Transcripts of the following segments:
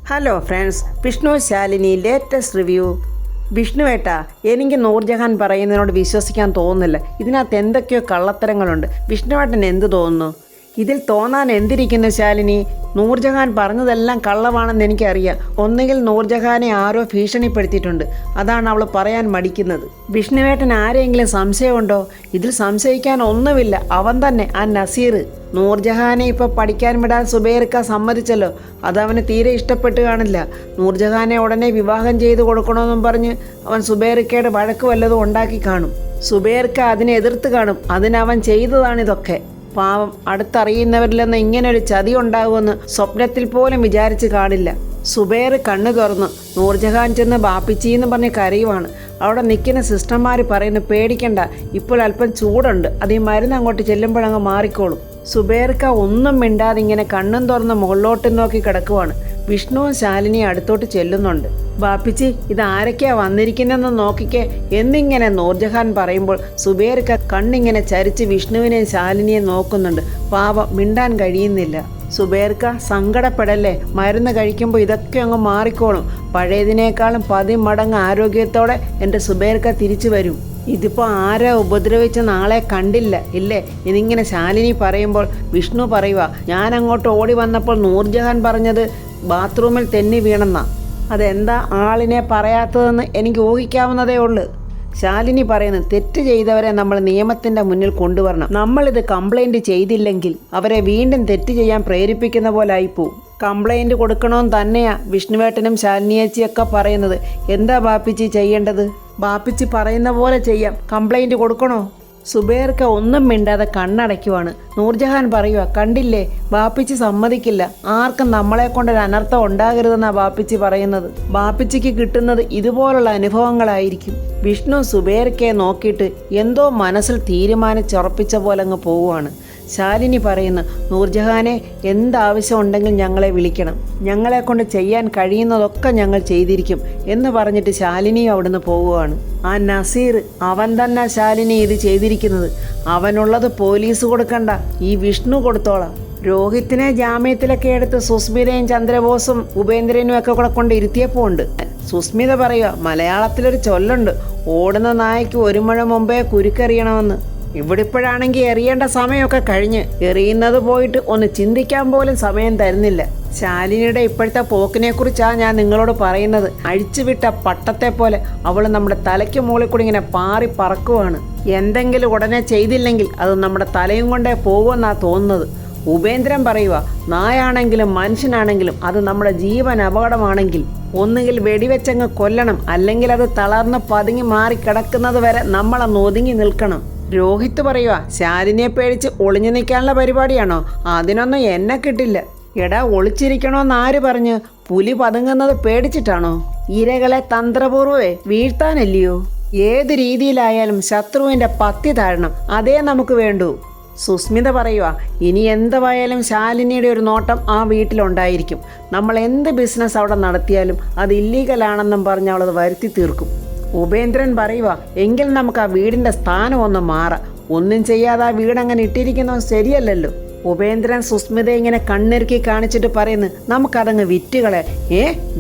Hello friends, Vishnu Shalini latest review. വിഷ്ണുവേട്ടാ, എനിക്ക് നൂർജഹാൻ പറയുന്നതിനോട് വിശ്വസിക്കാൻ തോന്നുന്നില്ല. ഇതിനകത്ത് എന്തൊക്കെയോ കള്ളത്തരങ്ങളുണ്ട്. വിഷ്ണുവേട്ടൻ എന്ത് തോന്നുന്നു? ഇതിൽ തോന്നാൻ എന്തിരിക്കുന്നു ശാലിനി? നൂർജഹാൻ പറഞ്ഞതെല്ലാം കള്ളമാണെന്ന് എനിക്കറിയാം. ഒന്നുകിൽ നൂർജഹാനെ ആരോ ഭീഷണിപ്പെടുത്തിയിട്ടുണ്ട്, അതാണ് അവൾ പറയാൻ മടിക്കുന്നത്. വിഷ്ണുവേട്ടൻ ആരെങ്കിലും സംശയമുണ്ടോ? ഇതിൽ സംശയിക്കാൻ ഒന്നുമില്ല. അവൻ തന്നെ, ആ നസീർ. നൂർജഹാനെ ഇപ്പോൾ പഠിക്കാൻ വിടാൻ സുബൈർക്ക സമ്മതിച്ചല്ലോ. അതവന് തീരെ ഇഷ്ടപ്പെട്ട് കാണില്ല. നൂർജഹാനെ ഉടനെ വിവാഹം ചെയ്തു കൊടുക്കണമെന്നും പറഞ്ഞ് അവൻ സുബൈർക്കയുടെ വഴക്ക് വല്ലതും ഉണ്ടാക്കി കാണും. സുബൈർക്ക അതിനെ എതിർത്ത് കാണും. അതിനവൻ ചെയ്തതാണിതൊക്കെ. പാവം, അടുത്തറിയുന്നവരിൽ നിന്ന് ഇങ്ങനൊരു ചതി ഉണ്ടാകുമെന്ന് സ്വപ്നത്തിൽ പോലും വിചാരിച്ച് കാണില്ല. സുബൈർ കണ്ണു തുറന്നു. നൂർജഹാൻ ചെന്ന് ബാപ്പിച്ചിന്ന് പറഞ്ഞ് കരയുവാണ്. അവിടെ നിൽക്കുന്ന സിസ്റ്റർമാർ പറയുന്നു, പേടിക്കണ്ട, ഇപ്പോൾ അല്പം ചൂടുണ്ട്, അത് ഈ മരുന്ന് അങ്ങോട്ട് ചെല്ലുമ്പോഴങ്ങ് മാറിക്കോളും. സുബൈർക്ക ഒന്നും മിണ്ടാതെ ഇങ്ങനെ കണ്ണും തുറന്ന് മുകളിലോട്ട് നോക്കി കിടക്കുവാണ്. വിഷ്ണുവും ശാലിനിയും അടുത്തോട്ട് ചെല്ലുന്നുണ്ട്. ബാപ്പിച്ചി, ഇതാരൊക്കെയാ വന്നിരിക്കുന്നതെന്ന് നോക്കിക്കേ എന്നിങ്ങനെ നൂർജഹാൻ പറയുമ്പോൾ സുബൈർക്ക കണ്ണിങ്ങനെ ചരിച്ച് വിഷ്ണുവിനെയും ശാലിനിയെയും നോക്കുന്നുണ്ട്. പാവം, മിണ്ടാൻ കഴിയുന്നില്ല. സുബൈർക്ക, സങ്കടപ്പെടല്ലേ, മരുന്ന് കഴിക്കുമ്പോൾ ഇതൊക്കെ അങ്ങ് മാറിക്കോളും. പഴയതിനേക്കാളും 10 മടങ്ങ് ആരോഗ്യത്തോടെ എൻ്റെ സുബൈർക്ക തിരിച്ചു വരും. ഇതിപ്പോൾ ആരാ ഉപദ്രവിച്ച നാളെ കണ്ടില്ല ഇല്ലേ? ഇതിങ്ങനെ ശാലിനി പറയുമ്പോൾ വിഷ്ണു പറയുക, ഞാൻ അങ്ങോട്ട് ഓടി വന്നപ്പോൾ നൂർജഹാൻ പറഞ്ഞത് ബാത്റൂമിൽ തെന്നി വീണെന്നാ. അതെന്താ ആളിനെ പറയാത്തതെന്ന് എനിക്ക് ഊഹിക്കാവുന്നതേ ഉള്ളൂ. ശാലിനി പറയുന്നു, തെറ്റ് ചെയ്തവരെ നമ്മൾ നിയമത്തിൻ്റെ മുന്നിൽ കൊണ്ടുവരണം. നമ്മളിത് കംപ്ലൈൻറ്റ് ചെയ്തില്ലെങ്കിൽ അവരെ വീണ്ടും തെറ്റ് ചെയ്യാൻ പ്രേരിപ്പിക്കുന്ന പോലെ ആയിപ്പോവും. കംപ്ലൈൻറ്റ് കൊടുക്കണമെന്ന് തന്നെയാ വിഷ്ണുവേട്ടനും ശാലിനിയേച്ചിയൊക്കെ പറയുന്നത്. എന്താ ബാപ്പിച്ചി ചെയ്യേണ്ടത്? ബാപ്പിച്ചി പറയുന്ന പോലെ ചെയ്യാം. കംപ്ലൈൻറ്റ് കൊടുക്കണോ? സുബൈർക്ക ഒന്നും മിണ്ടാതെ കണ്ണടയ്ക്കുവാണ്. നൂർജഹാൻ പറയുക, കണ്ടില്ലേ, ബാപ്പിച്ചി സമ്മതിക്കില്ല. ആർക്കും നമ്മളെ കൊണ്ടൊരു അനർത്ഥം ഉണ്ടാകരുതെന്നാണ് ബാപ്പിച്ചി പറയുന്നത്. ബാപ്പിച്ചിക്ക് കിട്ടുന്നത് ഇതുപോലുള്ള അനുഭവങ്ങളായിരിക്കും. വിഷ്ണു സുബൈർക്കയെ നോക്കിയിട്ട് എന്തോ മനസ്സിൽ തീരുമാനിച്ചുറപ്പിച്ച പോലെ അങ്ങ് പോവുകയാണ്. ശാലിനി പറയുന്നു, നൂർജഹാനെ, എന്താവശ്യം ഉണ്ടെങ്കിൽ ഞങ്ങളെ വിളിക്കണം. ഞങ്ങളെ കൊണ്ട് ചെയ്യാൻ കഴിയുന്നതൊക്കെ ഞങ്ങൾ ചെയ്തിരിക്കും എന്ന് പറഞ്ഞിട്ട് ശാലിനിയും അവിടുന്ന് പോവുകയാണ്. ആ നസീർ, അവൻ തന്നെ ശാലിനി ഇത് ചെയ്തിരിക്കുന്നത്. അവനുള്ളത് പോലീസ് കൊടുക്കണ്ട, ഈ വിഷ്ണു കൊടുത്തോളാം. രോഹിത്തിനെ ജാമ്യത്തിലൊക്കെ എടുത്ത് സുസ്മിതയും ചന്ദ്രബോസും ഉപേന്ദ്രനും ഒക്കെ കൂടെ കൊണ്ട് ഇരുത്തിയപ്പോൾ ഉണ്ട്. സുസ്മിത പറയുക, മലയാളത്തിലൊരു ചൊല്ലുണ്ട്, ഓടുന്ന നായ്ക്ക് 1 മഴ മുമ്പേ കുരുക്കറിയണമെന്ന്. ഇവിടിപ്പോഴാണെങ്കിൽ എറിയേണ്ട സമയമൊക്കെ കഴിഞ്ഞ്, എറിയുന്നത് പോയിട്ട് ഒന്ന് ചിന്തിക്കാൻ പോലും സമയം തരുന്നില്ല. ശാലിനിയുടെ ഇപ്പോഴത്തെ പോക്കിനെക്കുറിച്ചാണ് ഞാൻ നിങ്ങളോട് പറയുന്നത്. അഴിച്ചുവിട്ട പട്ടത്തെ പോലെ അവൾ നമ്മുടെ തലയ്ക്ക് മുകളിൽ കൂടി ഇങ്ങനെ പാറി പറക്കുവാണ്. എന്തെങ്കിലും ഉടനെ ചെയ്തില്ലെങ്കിൽ അത് നമ്മുടെ തലയും കൊണ്ടേ പോകുമെന്നാണ് തോന്നുന്നത്. ഉപേന്ദ്രൻ പറയുക, നായാണെങ്കിലും മനുഷ്യനാണെങ്കിലും അത് നമ്മുടെ ജീവൻ അപകടമാണെങ്കിൽ ഒന്നുകിൽ വെടിവെച്ചങ്ങ് കൊല്ലണം, അല്ലെങ്കിൽ അത് തളർന്ന് പതുങ്ങി മാറി കിടക്കുന്നത് വരെ നമ്മളൊന്ന് ഒതുങ്ങി നിൽക്കണം. രോഹിത്ത് പറയുക, ശാലിനിയെ പേടിച്ച് ഒളിഞ്ഞു നിൽക്കാനുള്ള പരിപാടിയാണോ? അതിനൊന്നും എന്നെ കിട്ടില്ല. എടാ, ഒളിച്ചിരിക്കണോന്ന് ആര് പറഞ്ഞ്? പുലി പതുങ്ങുന്നത് പേടിച്ചിട്ടാണോ? ഇരകളെ തന്ത്രപൂർവ്വമേ വീഴ്ത്താനല്ലയോ? ഏത് രീതിയിലായാലും ശത്രുവിൻ്റെ പത്തി താഴണം, അതേ നമുക്ക് വേണ്ടൂ. സുസ്മിത പറയുക, ഇനി എന്തായാലും ശാലിനിയുടെ ഒരു നോട്ടം ആ വീട്ടിലുണ്ടായിരിക്കും. നമ്മൾ എന്ത് ബിസിനസ് അവിടെ നടത്തിയാലും അത് ഇല്ലീഗലാണെന്നും പറഞ്ഞ് അവളത് വരുത്തി തീർക്കും. ഉപേന്ദ്രൻ പറയുക, എങ്കിൽ നമുക്ക് ആ വീടിൻ്റെ സ്ഥാനം ഒന്ന് മാറാം. ഒന്നും ചെയ്യാതെ ആ വീടങ്ങനെ ഇട്ടിരിക്കുന്നത് ശരിയല്ലല്ലോ. ഉപേന്ദ്രൻ സുസ്മിതയെ ഇങ്ങനെ കണ്ണിറുക്കി കാണിച്ചിട്ട് പറയുന്നു, നമുക്കതങ്ങ് വിറ്റുകളയാം.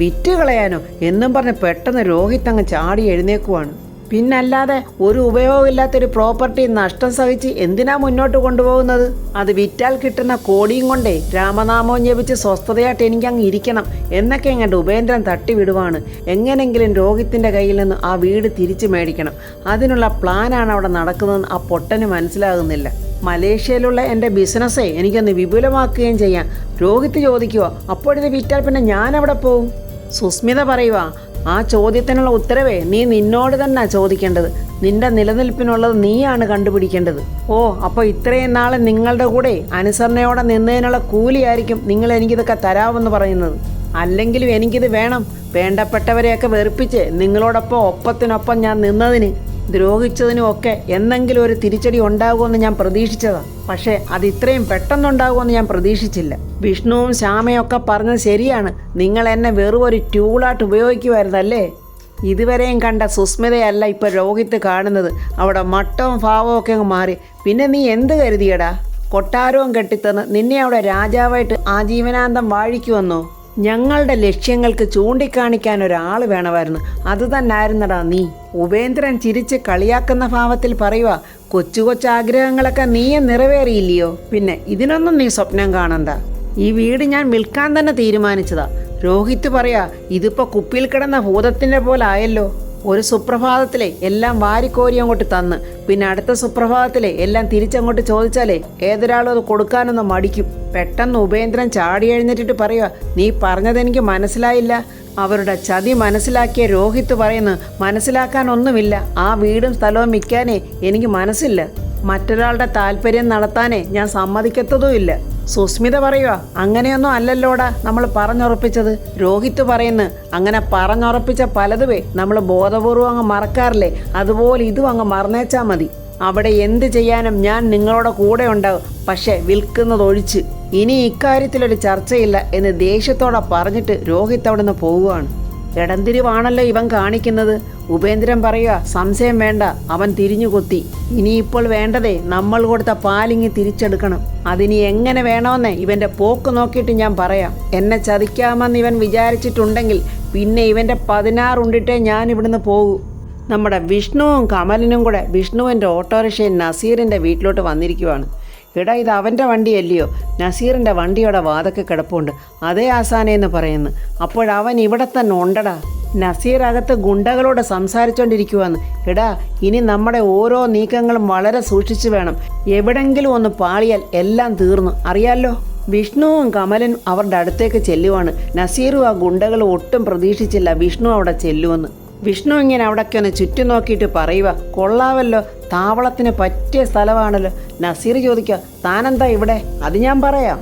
വിറ്റുകളയാനോ എന്നും പറഞ്ഞ് പെട്ടെന്ന് രോഹിത് അങ്ങ് ചാടി എഴുന്നേക്കുവാണ്. പിന്നല്ലാതെ ഒരു ഉപയോഗമില്ലാത്തൊരു പ്രോപ്പർട്ടി നഷ്ടം സഹിച്ച് എന്തിനാ മുന്നോട്ട് കൊണ്ടുപോകുന്നത്? അത് വിറ്റാൽ കിട്ടുന്ന കോടിയും കൊണ്ടേ രാമനാമവും ജപിച്ച് സ്വസ്ഥതയായിട്ട് എനിക്കങ്ങ് ഇരിക്കണം എന്നൊക്കെ എങ്ങോട്ട് ഉപേന്ദ്രൻ തട്ടിവിടുവാണ്. എങ്ങനെങ്കിലും രോഹിത്തിൻ്റെ കയ്യിൽ നിന്ന് ആ വീട് തിരിച്ചു മേടിക്കണം. അതിനുള്ള പ്ലാനാണ് അവിടെ നടക്കുന്നതെന്ന് ആ പൊട്ടന് മനസ്സിലാകുന്നില്ല. മലേഷ്യയിലുള്ള എൻ്റെ ബിസിനസ്സേ എനിക്കൊന്ന് വിപുലമാക്കുകയും ചെയ്യാം. രോഹിത്ത് ചോദിക്കുക, അപ്പോഴിത് വിറ്റാൽ പിന്നെ ഞാനവിടെ പോവും? സുസ്മിത പറയുക, ആ ചോദ്യത്തിനുള്ള ഉത്തരവേ നീ നിന്നോട് തന്നെ ചോദിക്കേണ്ടത്. നിന്റെ നിലനിൽപ്പിനുള്ളത് നീയാണ് കണ്ടുപിടിക്കേണ്ടത്. അപ്പോൾ ഇത്രയും നാളെ നിങ്ങളുടെ കൂടെ അനുസരണയോടെ നിന്നതിനുള്ള കൂലിയായിരിക്കും നിങ്ങൾ എനിക്കിതൊക്കെ തരാമെന്ന് പറയുന്നത്. അല്ലെങ്കിലും എനിക്കിത് വേണം. വേണ്ടപ്പെട്ടവരെയൊക്കെ വെറുപ്പിച്ച് നിങ്ങളോടൊപ്പം ഒപ്പത്തിനൊപ്പം ഞാൻ നിന്നതിന്, ദ്രോഹിച്ചതിനും ഒക്കെ എന്തെങ്കിലും ഒരു തിരിച്ചടി ഉണ്ടാകുമെന്ന് ഞാൻ പ്രതീക്ഷിച്ചതാണ്. പക്ഷേ അത് ഇത്രയും പെട്ടെന്നുണ്ടാകുമെന്ന് ഞാൻ പ്രതീക്ഷിച്ചില്ല. വിഷ്ണുവും ശ്യാമയൊക്കെ പറഞ്ഞത് ശരിയാണ്. നിങ്ങൾ എന്നെ വെറും ഒരു ടൂളായിട്ട് ഉപയോഗിക്കുമായിരുന്നല്ലേ? ഇതുവരെയും കണ്ട സുസ്മിതയല്ല ഇപ്പോൾ രോഹിത്ത് കാണുന്നത്. അവിടെ മട്ടവും ഭാവവും ഒക്കെ അങ്ങ് മാറി. പിന്നെ നീ എന്ത് കരുതിയടാ? കൊട്ടാരവും കെട്ടിത്തന്ന് നിന്നെ അവിടെ രാജാവായിട്ട് ആജീവനാന്തം വാഴിക്കുവന്നോ? ഞങ്ങളുടെ ലക്ഷ്യങ്ങൾക്ക് ചൂണ്ടിക്കാണിക്കാൻ ഒരാൾ വേണമായിരുന്നു. അത് തന്നായിരുന്നടാ നീ. ഉപേന്ദ്രൻ ചിരിച്ച് കളിയാക്കുന്ന ഭാവത്തിൽ പറയുക, കൊച്ചു കൊച്ചാഗ്രഹങ്ങളൊക്കെ നീയെ നിറവേറിയില്ലയോ? പിന്നെ ഇതിനൊന്നും നീ സ്വപ്നം കാണണ്ട. ഈ വീട് ഞാൻ വിൽക്കാൻ തന്നെ തീരുമാനിച്ചതാ. രോഹിത് പറയാ, ഇതിപ്പോ കുപ്പിയിൽ കിടന്ന ഭൂതത്തിൻ്റെ പോലെ ആയല്ലോ. ഒരു സുപ്രഭാതത്തിലെ എല്ലാം വാരിക്കോരി അങ്ങോട്ട് തന്ന്, പിന്നെ അടുത്ത സുപ്രഭാതത്തിലെ എല്ലാം തിരിച്ചങ്ങോട്ട് ചോദിച്ചാലേ ഏതൊരാളും അത് കൊടുക്കാനൊന്ന് മടിക്കും. പെട്ടെന്ന് ഉപേന്ദ്രൻ ചാടി എഴുന്നേറ്റിട്ട് പറയുക, നീ പറഞ്ഞതെനിക്ക് മനസ്സിലായില്ല. അവരുടെ ചതി മനസ്സിലാക്കിയ രോഹിത് പറയുന്നു, മനസ്സിലാക്കാനൊന്നുമില്ല. ആ വീടും സ്ഥലവും വിൽക്കാനേ എനിക്ക് മനസ്സില്ല. മറ്റൊരാളുടെ താല്പര്യം നടത്താനേ ഞാൻ സമ്മതിക്കത്തതുമില്ല. സുസ്മിത പറയുക, അങ്ങനെയൊന്നും അല്ലല്ലോടാ നമ്മൾ പറഞ്ഞുറപ്പിച്ചത്. രോഹിത് പറയുന്നു, അങ്ങനെ പറഞ്ഞുറപ്പിച്ച പലതുവേ നമ്മൾ ബോധപൂർവം അങ്ങ് മറക്കാറില്ലേ, അതുപോലെ ഇതും അങ്ങ് മറന്നേച്ചാൽ മതി. അവിടെ എന്ത് ചെയ്യാനും ഞാൻ നിങ്ങളുടെ കൂടെ ഉണ്ടാവും, പക്ഷെ വിൽക്കുന്നതൊഴിച്ച്. ഇനി ഇക്കാര്യത്തിലൊരു ചർച്ചയില്ല എന്ന് ദേഷ്യത്തോടെ പറഞ്ഞിട്ട് രോഹിത് അവിടെ നിന്ന് പോവുകയാണ്. ഇടംതിരിവാണല്ലോ ഇവൻ കാണിക്കുന്നത്. ഉപേന്ദ്രൻ പറയുക, സംശയം വേണ്ട, അവൻ തിരിഞ്ഞു കൊത്തി. ഇനിയിപ്പോൾ വേണ്ടതേ നമ്മൾ കൊടുത്ത പാലിങ്ങി തിരിച്ചെടുക്കണം. അതിനി എങ്ങനെ വേണമെന്ന് ഇവൻ്റെ പോക്ക് നോക്കിയിട്ട് ഞാൻ പറയാം. എന്നെ ചതിക്കാമെന്ന് ഇവൻ വിചാരിച്ചിട്ടുണ്ടെങ്കിൽ പിന്നെ ഇവൻ്റെ 16 ഉണ്ടിട്ടേ ഞാൻ ഇവിടുന്ന് പോകൂ. നമ്മുടെ വിഷ്ണുവും കമലിനും കൂടെ വിഷ്ണുവിൻ്റെ ഓട്ടോറിക്ഷയിൽ നസീറിൻ്റെ വീട്ടിലോട്ട് വന്നിരിക്കുവാണ്. എടാ, ഇത് അവൻ്റെ വണ്ടിയല്ലയോ? നസീറിൻ്റെ വണ്ടിയുടെ വാതൊക്കെ കിടപ്പുണ്ട്. അതേ ആസാനെന്ന് പറയുന്നു. അപ്പോഴവൻ ഇവിടെ തന്നെ ഉണ്ടടാ. നസീർ അകത്ത് ഗുണ്ടകളോട് സംസാരിച്ചുകൊണ്ടിരിക്കുവാന്ന്. എടാ, ഇനി നമ്മുടെ ഓരോ നീക്കങ്ങളും വളരെ സൂക്ഷിച്ചു വേണം. എവിടെങ്കിലും ഒന്ന് പാളിയാൽ എല്ലാം തീർന്നു, അറിയാലോ. വിഷ്ണുവും കമലും അവരുടെ അടുത്തേക്ക് ചെല്ലുവാണ്. നസീറും ആ ഗുണ്ടകൾ ഒട്ടും പ്രതീക്ഷിച്ചില്ല വിഷ്ണു അവിടെ ചെല്ലുമെന്ന്. വിഷ്ണു ഇങ്ങനെ അവിടേക്ക് ഒന്ന് ചുറ്റും നോക്കിയിട്ട് പറയുക, കൊള്ളാവല്ലോ, താവളത്തിന് പറ്റിയ സ്ഥലമാണല്ലോ. നസീർ ചോദിക്കുക, താനെന്താ ഇവിടെ? അത് ഞാൻ പറയാം.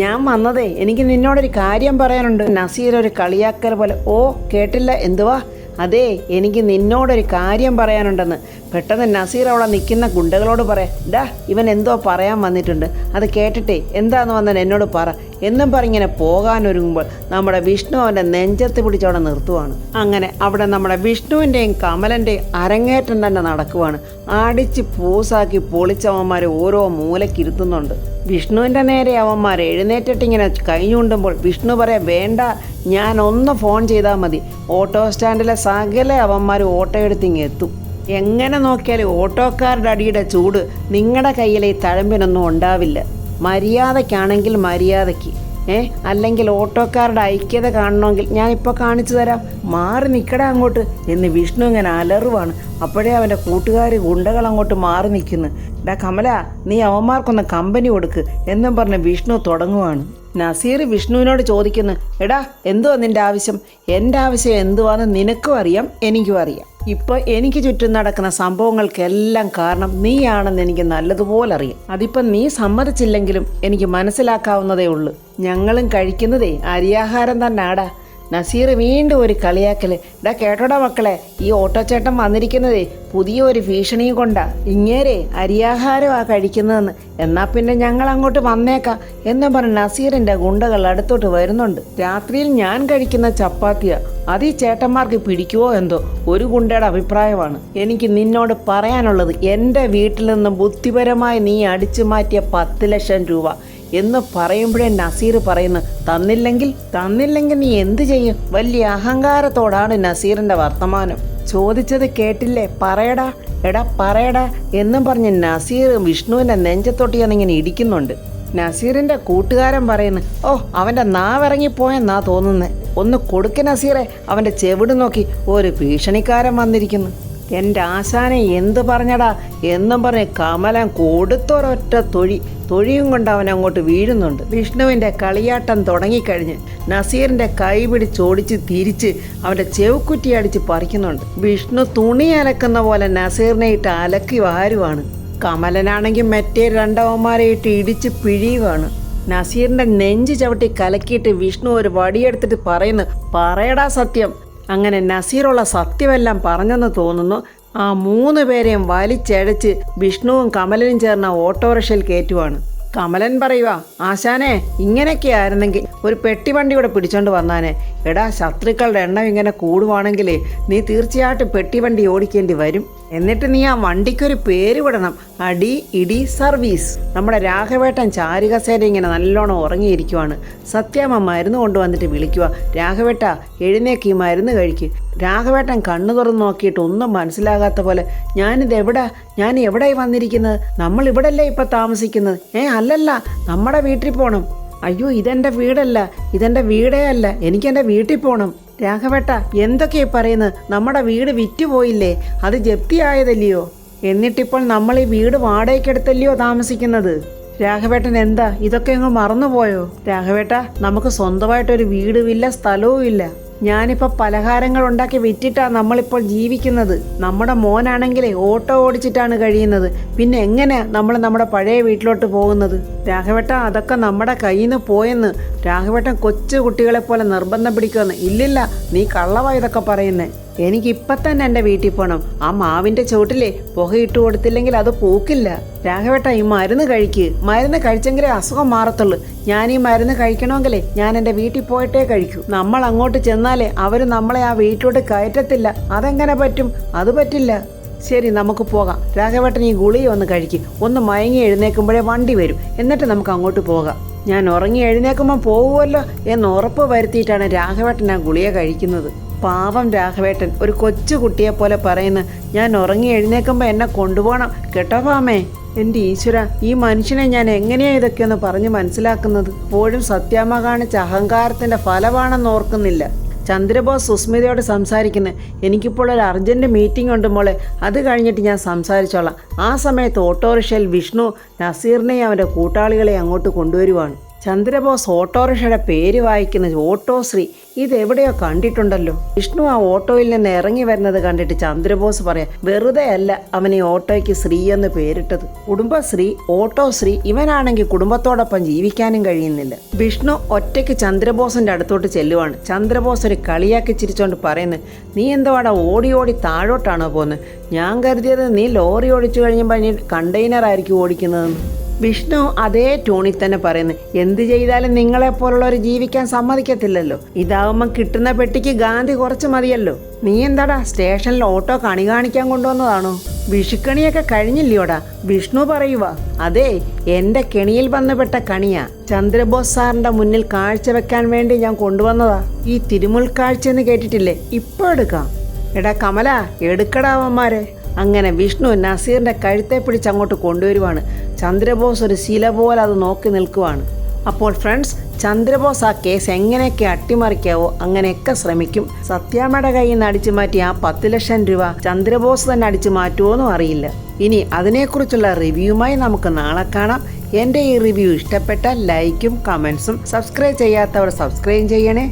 ഞാൻ വന്നതേ എനിക്ക് നിന്നോടൊരു കാര്യം പറയാനുണ്ട്. നസീർ ഒരു കളിയാക്കൽ പോലെ, ഓ കേട്ടില്ല, എന്തുവാ? അതേ, എനിക്ക് നിന്നോടൊരു കാര്യം പറയാനുണ്ടെന്ന്. പെട്ടെന്ന് നസീർ അവിടെ നിൽക്കുന്ന ഗുണ്ടകളോട് പറയാം, ഡാ, ഇവൻ എന്തോ പറയാൻ വന്നിട്ടുണ്ട്, അത് കേട്ടിട്ടേ എന്താന്ന് വന്നാൽ എന്നോട് പറ എന്നും പറഞ്ഞിങ്ങനെ പോകാനൊരുങ്ങുമ്പോൾ നമ്മുടെ വിഷ്ണു അവൻ്റെ നെഞ്ചത്ത് പിടിച്ചവിടെ നിർത്തുവാണ്. അങ്ങനെ അവിടെ നമ്മുടെ വിഷ്ണുവിൻ്റെയും കമലൻ്റെയും അരങ്ങേറ്റം തന്നെ നടക്കുവാണ്. അടിച്ച് പൂസാക്കി പൊളിച്ചവന്മാരെ ഓരോ മൂലക്കിരുത്തുന്നുണ്ട്. വിഷ്ണുവിൻ്റെ നേരെ അവന്മാർ എഴുന്നേറ്റിട്ടിങ്ങനെ കഴിഞ്ഞുകൊണ്ടുമ്പോൾ വിഷ്ണു പറയാം, വേണ്ട, ഞാൻ ഒന്ന് ഫോൺ ചെയ്താൽ മതി. ഓട്ടോ സ്റ്റാൻഡിലെ സകല അവന്മാർ ഓട്ടോ എടുത്തിങ്ങ് എത്തും. എങ്ങനെ നോക്കിയാലും ഓട്ടോക്കാരുടെ അടിയുടെ ചൂട് നിങ്ങളുടെ കയ്യിലെ ഈ തഴമ്പിനൊന്നും ഉണ്ടാവില്ല. മര്യാദയ്ക്കാണെങ്കിൽ മര്യാദയ്ക്ക്, അല്ലെങ്കിൽ ഓട്ടോക്കാരുടെ ഐക്യത കാണണമെങ്കിൽ ഞാനിപ്പോൾ കാണിച്ചു തരാം, മാറി നിൽക്കടാ അങ്ങോട്ട് എന്ന് വിഷ്ണു ഇങ്ങനെ അലറുവാണ്. അപ്പോഴേ അവൻ്റെ കൂട്ടുകാർ ഗുണ്ടകൾ അങ്ങോട്ട് മാറി നിൽക്കുന്നു. ഡാ കമല, നീ അവന്മാർക്കൊന്ന് കമ്പനി കൊടുക്ക് എന്നും പറഞ്ഞ് വിഷ്ണു തുടങ്ങുവാണ്. നസീർ വിഷ്ണുവിനോട് ചോദിക്കുന്നു, എടാ, എന്തുവാ നിൻ്റെ ആവശ്യം? എൻ്റെ ആവശ്യം എന്തുവാന്ന് നിനക്കും അറിയാം, എനിക്കും അറിയാം. ഇപ്പോൾ എനിക്ക് ചുറ്റും നടക്കുന്ന സംഭവങ്ങൾക്കെല്ലാം കാരണം നീയാണെന്ന് എനിക്ക് നല്ലതുപോലെ അറിയാം. അതിപ്പം നീ സമ്മതിച്ചില്ലെങ്കിലും എനിക്ക് മനസ്സിലാക്കാവുന്നതേ ഉള്ളൂ. ഞങ്ങളും കഴിക്കുന്നതേ അരിയാഹാരം തന്നെയാടാ. നസീർ വീണ്ടും ഒരു കളിയാക്കല്. ഡാ കേട്ടോടാ മക്കളെ, ഈ ഓട്ടോച്ചേട്ടൻ വന്നിരിക്കുന്നതേ പുതിയൊരു ഭീഷണിയും കൊണ്ടാ. ഇങ്ങേരെ അരിയാഹാരമാണ് കഴിക്കുന്നതെന്ന്. എന്നാൽ പിന്നെ ഞങ്ങൾ അങ്ങോട്ട് വന്നേക്കാം എന്നും പറഞ്ഞ് നസീറിൻ്റെ ഗുണ്ടകൾ അടുത്തോട്ട് വരുന്നുണ്ട്. രാത്രിയിൽ ഞാൻ കഴിക്കുന്ന ചപ്പാത്തിയാ, അത് ഈ ചേട്ടന്മാർക്ക് പിടിക്കുവോ എന്തോ ഒരു ഗുണ്ടയുടെ അഭിപ്രായമാണ്. എനിക്ക് നിന്നോട് പറയാനുള്ളത്, എൻ്റെ വീട്ടിൽ നിന്ന് ബുദ്ധിപരമായി നീ അടിച്ചു മാറ്റിയ 10 ലക്ഷം രൂപ എന്ന് പറയുമ്പോഴേ നസീർ പറയുന്നു, തന്നില്ലെങ്കിൽ നീ എന്ത് ചെയ്യും? വലിയ അഹങ്കാരത്തോടാണ് നസീറിൻ്റെ വർത്തമാനം. ചോദിച്ചത് കേട്ടില്ലേ, പറയടാ, എടാ പറയടാ എന്നും പറഞ്ഞ് നസീർ വിഷ്ണുവിൻ്റെ നെഞ്ചത്തൊട്ടിയാന്നിങ്ങനെ ഇടിക്കുന്നുണ്ട്. നസീറിൻ്റെ കൂട്ടുകാരൻ പറയുന്നു, ഓ അവൻ്റെ നാവിറങ്ങിപ്പോയെന്നാ തോന്നുന്നത്. ഒന്ന് കൊടുക്ക് നസീറെ, അവൻ്റെ ചെവിട് നോക്കി ഒരു ഭീഷണിക്കാരൻ വന്നിരിക്കുന്നു. എൻ്റെ ആശാനെ എന്ത് പറഞ്ഞടാ എന്നും പറഞ്ഞ് കമലൻ കൊടുത്തൊരൊറ്റ തൊഴിയും കൊണ്ട് അവൻ അങ്ങോട്ട് വീഴുന്നുണ്ട്. വിഷ്ണുവിൻ്റെ കളിയാട്ടം തുടങ്ങിക്കഴിഞ്ഞ് നസീറിൻ്റെ കൈ പിടിച്ചോടിച്ച് തിരിച്ച് അവൻ്റെ ചെവുക്കുറ്റി അടിച്ച് പറിക്കുന്നുണ്ട്. വിഷ്ണു തുണി അലക്കുന്ന പോലെ നസീറിനെ ഇട്ട് അലക്കി വാരുവാണ്. കമലനാണെങ്കിൽ മറ്റേ രണ്ടവന്മാരെ ഇട്ട് ഇടിച്ച് പിഴിയുവാണ്. നസീറിൻ്റെ നെഞ്ച് ചവിട്ടി കലക്കിയിട്ട് വിഷ്ണു ഒരു വടിയെടുത്തിട്ട് പറയുന്നു, പറയടാ സത്യം. അങ്ങനെ നസീറുള്ള സത്യമെല്ലാം പറഞ്ഞെന്ന് തോന്നുന്നു. ആ 3 പേരെയും വലിച്ചഴച്ച് വിഷ്ണുവും കമലനും ചേർന്ന ഓട്ടോറിക്ഷയിൽ കയറ്റുവാണ്. കമലൻ പറയുക, ആശാനെ ഇങ്ങനെയൊക്കെ ആയിരുന്നെങ്കിൽ ഒരു പെട്ടിവണ്ടി കൂടെ പിടിച്ചോണ്ട് വന്നാനെ. എടാ, ശത്രുക്കളുടെ എണ്ണം ഇങ്ങനെ കൂടുവാണെങ്കിലേ നീ തീർച്ചയായിട്ടും പെട്ടിവണ്ടി ഓടിക്കേണ്ടി വരും. എന്നിട്ട് നീ ആ വണ്ടിക്കൊരു പേര് വിടണം, അടി ഇടി സർവീസ്. നമ്മുടെ രാഘവേട്ടൻ ചാരുകസേര ഇങ്ങനെ നല്ലോണം ഉറങ്ങിയിരിക്കുവാണ്. സത്യാമ്മ മരുന്ന് കൊണ്ടുവന്നിട്ട് വിളിക്കുക, രാഘവേട്ട എഴുന്നേക്ക്, ഈ മരുന്ന് കഴിക്ക്. രാഘവേട്ടൻ കണ്ണു തുറന്ന് നോക്കിയിട്ട് ഒന്നും മനസ്സിലാകാത്ത പോലെ, ഞാൻ എവിടെയായി വന്നിരിക്കുന്നത്? നമ്മൾ ഇവിടെയല്ലേ ഇപ്പം താമസിക്കുന്നത്? അല്ലല്ല, നമ്മുടെ വീട്ടിൽ പോകണം. അയ്യോ, ഇതെൻ്റെ വീടല്ല, ഇതെൻ്റെ വീടേ അല്ല, എനിക്കെൻ്റെ വീട്ടിൽ പോകണം. രാഘവേട്ട എന്തൊക്കെയാ പറയുന്നത്? നമ്മുടെ വീട് വിറ്റുപോയില്ലേ? അത് ജപ്തിയായതല്ലയോ? എന്നിട്ടിപ്പോൾ നമ്മൾ ഈ വീട് വാടകയ്ക്കെടുത്തല്ലയോ താമസിക്കുന്നത്? രാഘവേട്ടൻ എന്താ ഇതൊക്കെ അങ്ങ് മറന്നുപോയോ? രാഘവേട്ട, നമുക്ക് സ്വന്തമായിട്ടൊരു വീടുമില്ല, സ്ഥലവും ഇല്ല. ഞാനിപ്പോൾ പലഹാരങ്ങൾ ഉണ്ടാക്കി വിറ്റിട്ടാണ് നമ്മളിപ്പോൾ ജീവിക്കുന്നത്. നമ്മുടെ മോനാണെങ്കിലേ ഓട്ടോ ഓടിച്ചിട്ടാണ് കഴിയുന്നത്. പിന്നെ എങ്ങനെയാ നമ്മൾ നമ്മുടെ പഴയ വീട്ടിലോട്ട് പോകുന്നത്? രാഘവേട്ട, അതൊക്കെ നമ്മുടെ കയ്യിൽ നിന്ന് പോയെന്ന്. രാഘവേട്ടൻ കൊച്ചു കുട്ടികളെ പോലെ നിർബന്ധം പിടിക്കുമെന്ന്. ഇല്ലില്ല, നീ കള്ളവാ ഇതൊക്കെ പറയുന്നേ. എനിക്കിപ്പം തന്നെ എൻ്റെ വീട്ടിൽ പോകണം. ആ മാവിൻ്റെ ചുവട്ടിലെ പുകയിട്ട് കൊടുത്തില്ലെങ്കിൽ അത് പൂക്കില്ല. രാഘവേട്ട, ഈ മരുന്ന് കഴിക്ക്. മരുന്ന് കഴിച്ചെങ്കിലേ അസുഖം മാറത്തുള്ളൂ. ഞാൻ ഈ മരുന്ന് കഴിക്കണമെങ്കിലേ ഞാൻ എൻ്റെ വീട്ടിൽ പോയിട്ടേ കഴിക്കൂ. നമ്മൾ അങ്ങോട്ട് ചെന്നാലേ അവർ നമ്മളെ ആ വീട്ടിലോട്ട് കയറ്റത്തില്ല. അതെങ്ങനെ പറ്റും? അത് പറ്റില്ല. ശരി, നമുക്ക് പോകാം. രാഘവേട്ടൻ ഈ ഗുളിക ഒന്ന് കഴിക്ക്. ഒന്ന് മയങ്ങി എഴുന്നേൽക്കുമ്പോഴേ വണ്ടി വരും. എന്നിട്ട് നമുക്ക് അങ്ങോട്ട് പോകാം. ഞാൻ ഉറങ്ങി എഴുന്നേൽക്കുമ്പോൾ പോകുമല്ലോ എന്ന് ഉറപ്പ് വരുത്തിയിട്ടാണ് രാഘവേട്ടൻ ആ ഗുളിക കഴിക്കുന്നത്. പാവം രാഘവേട്ടൻ ഒരു കൊച്ചു കുട്ടിയെ പോലെ പറയുന്നു, ഞാൻ ഉറങ്ങി എഴുന്നേൽക്കുമ്പോൾ എന്നെ കൊണ്ടുപോകണം കേട്ടോ പാമേ. എൻ്റെ ഈശ്വര, ഈ മനുഷ്യനെ ഞാൻ എങ്ങനെയാണ് ഇതൊക്കെയൊന്ന് പറഞ്ഞ് മനസ്സിലാക്കുന്നത്? ഇപ്പോഴും സത്യാമ്മ കാണിച്ച അഹങ്കാരത്തിൻ്റെ ഫലമാണെന്ന് ഓർക്കുന്നില്ല. ചന്ദ്രബോസ് സുസ്മിതയോട് സംസാരിക്കുന്നത്, എനിക്കിപ്പോൾ ഒരു അർജൻറ്റ് മീറ്റിംഗ് ഉണ്ട് മോളെ, അത് കഴിഞ്ഞിട്ട് ഞാൻ സംസാരിച്ചോളാം. ആ സമയത്ത് ഓട്ടോറിക്ഷയിൽ വിഷ്ണു നസീറിനെയും അവൻ്റെ കൂട്ടാളികളെയും അങ്ങോട്ട് കൊണ്ടുവരുവാണ്. ചന്ദ്രബോസ് ഓട്ടോറിക്ഷയുടെ പേര് വായിക്കുന്നത് ഓട്ടോശ്രീ. ഇതെവിടെയോ കണ്ടിട്ടുണ്ടല്ലോ. വിഷ്ണു ആ ഓട്ടോയിൽ നിന്ന് ഇറങ്ങി വരുന്നത് കണ്ടിട്ട് ചന്ദ്രബോസ് പറയാം, വെറുതെ അല്ല അവൻ ഈ ഓട്ടോയ്ക്ക് ശ്രീ എന്ന് പേരിട്ടത്. കുടുംബശ്രീ, ഓട്ടോശ്രീ. ഇവനാണെങ്കിൽ കുടുംബത്തോടൊപ്പം ജീവിക്കാനും കഴിയുന്നില്ല. വിഷ്ണു ഒറ്റയ്ക്ക് ചന്ദ്രബോസിന്റെ അടുത്തോട്ട് ചെല്ലുവാണ്. ചന്ദ്രബോസ് ഒരു കളിയാക്കി ചിരിച്ചോണ്ട് പറയുന്നത്, നീ എന്തുവാടാ ഓടി ഓടി താഴോട്ടാണോ പോകുന്നത്? ഞാൻ കരുതിയത് നീ ലോറി ഓടിച്ചു കഴിയുമ്പോൾ നീ കണ്ടെയ്നർ ആയിരിക്കും ഓടിക്കുന്നതെന്ന്. വിഷ്ണു അതേ ടോണിൽ തന്നെ പറയുന്നു, എന്ത് ചെയ്താലും നിങ്ങളെപ്പോലുള്ളവർ ജീവിക്കാൻ സമ്മതിക്കത്തില്ലല്ലോ. ഇതാവുമ്പം കിട്ടുന്ന പെട്ടിക്ക് ഗാന്ധി കുറച്ച് മതിയല്ലോ. നീ എന്താടാ സ്റ്റേഷനിൽ ഓട്ടോ കണി കാണിക്കാൻ കൊണ്ടുവന്നതാണോ? വിഷുക്കണിയൊക്കെ കഴിഞ്ഞില്ലയോടാ? വിഷ്ണു പറയുക, അതെ, എൻ്റെ കെണിയിൽ വന്നുപെട്ട കണിയാ. ചന്ദ്രബോസ് സാറിൻ്റെ മുന്നിൽ കാഴ്ചവെക്കാൻ വേണ്ടി ഞാൻ കൊണ്ടുവന്നതാ. ഈ തിരുമുൽ കാഴ്ച എന്ന് കേട്ടിട്ടില്ലേ? ഇപ്പോൾ എടുക്കാം. എടാ കമല, എടുക്കടാവന്മാരെ. അങ്ങനെ വിഷ്ണു നസീറിൻ്റെ കഴുത്തെ പിടിച്ച് അങ്ങോട്ട് കൊണ്ടുവരുവാണ്. ചന്ദ്രബോസ് ഒരു ശില പോലെ അത് നോക്കി നിൽക്കുവാണ്. അപ്പോൾ ഫ്രണ്ട്സ്, ചന്ദ്രബോസ് ആ കേസ് എങ്ങനെയൊക്കെ അട്ടിമറിക്കാവോ അങ്ങനെയൊക്കെ ശ്രമിക്കും. സത്യാമ്മയുടെ കയ്യിൽ നിന്ന് അടിച്ചു മാറ്റി ആ 10 ലക്ഷം രൂപ ചന്ദ്രബോസ് തന്നെ അടിച്ചു മാറ്റുമോന്നും അറിയില്ല. ഇനി അതിനെക്കുറിച്ചുള്ള റിവ്യൂമായി നമുക്ക് നാളെ കാണാം. എൻ്റെ ഈ റിവ്യൂ ഇഷ്ടപ്പെട്ടാൽ ലൈക്കും കമൻസും, സബ്സ്ക്രൈബ് ചെയ്യാത്തവർ സബ്സ്ക്രൈബ് ചെയ്യണേ.